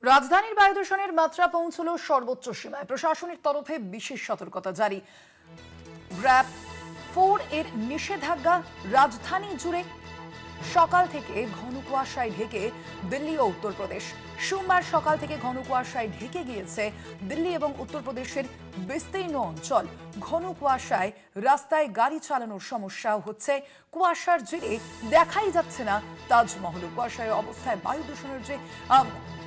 রাজধানীর বায়ু দূষণের মাত্রা পৌঁছল সর্বোচ্চ সীমায়। প্রশাসনের তরফে বিশেষ সতর্কতা জারি। গ্র্যাপ-4 এর নিষেধাজ্ঞা রাজধানী জুড়ে। সকাল থেকে ঘন কুয়াশায় ঢেকে দিল্লি ও উত্তরপ্রদেশ। সোমবার সকাল থেকে ঘন কুয়াশায় ঢেকে গিয়েছে দিল্লি এবং উত্তরপ্রদেশের বিস্তীর্ণ অঞ্চল। ঘন কুয়াশায় রাস্তায় গাড়ি চালানোর সমস্যাও হচ্ছে। কুয়াশার জেরে দেখাই যাচ্ছে না তাজমহল। কুয়াশায় অবস্থায় বায়ু দূষণের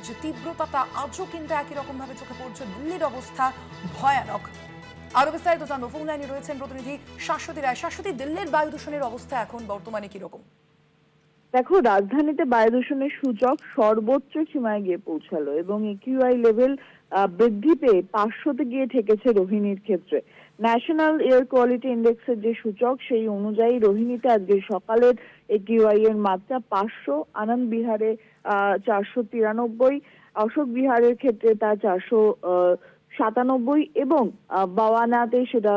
যে তীব্রতা আজও কিন্তু একই রকম ভাবে চোখে পড়ছে। দিল্লির অবস্থা ভয়ানক। আরো বিস্তারিত জানবো, ফোন লাইনে রয়েছেন প্রতিনিধি শাশ্বতী রায়। শাশ্বতী, দিল্লির বায়ু দূষণের অবস্থা এখন বর্তমানে কিরকম? দেখো, রাজধানীতে বায়ু দূষণের সূচক সর্বোচ্চ সীমায় গিয়ে পৌঁছালো এবং একিউআই লেভেল বৃদ্ধি পেয়ে 500-তে গিয়ে ঠেকেছে রোহিণীর ক্ষেত্রে। ন্যাশনাল এয়ার কোয়ালিটি ইন্ডেক্সের যে সূচক, সেই অনুযায়ী রোহিণীতে আজকে সকালের একিউআই এর মাত্রা 500, আনন্দ বিহারে 493, অশোক বিহারের ক্ষেত্রে তা 497 এবং বাওয়ানাতে সেটা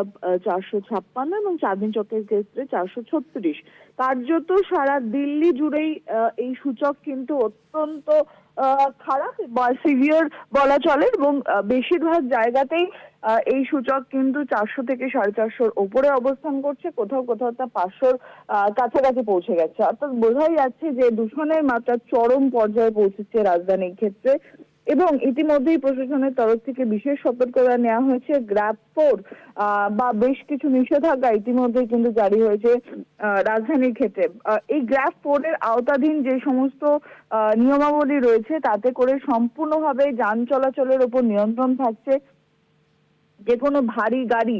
456 এবং চাঁদনি চকের ক্ষেত্রে 436। কার্যত সারা দিল্লি জুড়েই এই সূচক কিন্তু অত্যন্ত খারাপ বা সিভিয়ার বলা চলে এবং বেশিরভাগ জায়গাতেই এই সূচক কিন্তু 400 থেকে 450-র ওপরে অবস্থান করছে। কোথাও কোথাও তা 500-র কাছাকাছি পৌঁছে গেছে। অর্থাৎ বোঝাই যাচ্ছে যে দূষণের মাত্রা চরম পর্যায়ে পৌঁছেছে রাজধানীর ক্ষেত্রে এবং ইতিমধ্যেই প্রশাসনের তরফ থেকে বিশেষ সতর্কতা নেওয়া হয়েছে। গ্র্যাপ-4 বা বেশ কিছু নিষেধাজ্ঞা ইতিমধ্যেই কিন্তু জারি হয়েছে রাজধানীর ক্ষেত্রে। এই গ্র্যাপ-4 এর আওতাধীন যে সমস্ত নিয়মাবলী রয়েছে তাতে করে সম্পূর্ণভাবে যান চলাচলের উপর নিয়ন্ত্রণ থাকছে। যে কোনো ভারী গাড়ি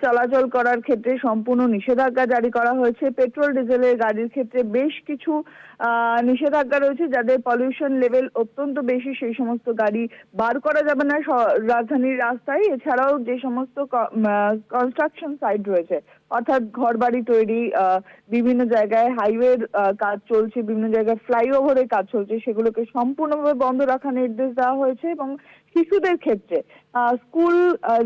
চলাচল করার ক্ষেত্রে সম্পূর্ণ নিষেধাজ্ঞা জারি করা হয়েছে। পেট্রোল ডিজেলের গাড়ির ক্ষেত্রে বেশ কিছু নিষেধাজ্ঞা রয়েছে। যাদের পলিউশন লেভেল অত্যন্ত বেশি সেই সমস্ত গাড়ি বার করা যাবে না রাজধানীর রাস্তায়। এছাড়াও যে সমস্ত কনস্ট্রাকশন সাইট রয়েছে, অর্থাৎ ঘর বাড়ি তৈরি, বিভিন্ন জায়গায় হাইওয়ের কাজ চলছে, বিভিন্ন জায়গায় ফ্লাইওভারের কাজ চলছে, সেগুলোকে সম্পূর্ণভাবে বন্ধ রাখার নির্দেশ দেওয়া হয়েছে এবং শিশুদের ক্ষেত্রে স্কুল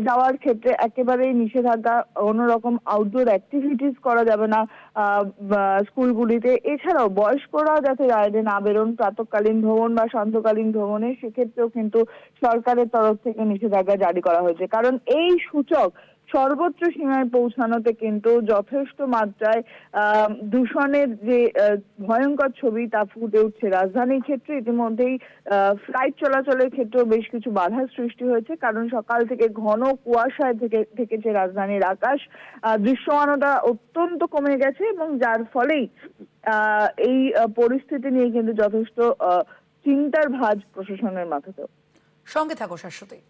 যাওয়ার ক্ষেত্রে একেবারেই নিষেধাজ্ঞা। অন্যরকম আউটডোর অ্যাক্টিভিটিস করা যাবে না স্কুলগুলিতে। এছাড়াও বয়স্করা যাতে বাইরে না বেরোন প্রাতকালীন ভ্রমণ বা সান্ধ্যকালীন ভ্রমণে, সেক্ষেত্রেও কিন্তু সরকারের তরফ থেকে নিষেধাজ্ঞা জারি করা হয়েছে। কারণ এই সূচক সর্বোচ্চ সীমায় পৌঁছানোতে কিন্তু যথেষ্ট মাত্রায় দূষণের যে ভয়ঙ্কর ছবি তা ফুটে উঠছে রাজধানীর ক্ষেত্রে। ইতিমধ্যেই ফ্লাইট চলাচলের ক্ষেত্রেও বেশ কিছু বাধার সৃষ্টি হয়েছে, কারণ সকাল থেকে ঘন কুয়াশায় থেকেছে রাজধানীর আকাশ। দৃশ্যমানতা অত্যন্ত কমে গেছে এবং যার ফলেই এই পরিস্থিতি নিয়ে কিন্তু যথেষ্ট চিন্তার ভাঁজ প্রশাসনের মাথাতেও। সঙ্গে থাকো শাশ্বতী।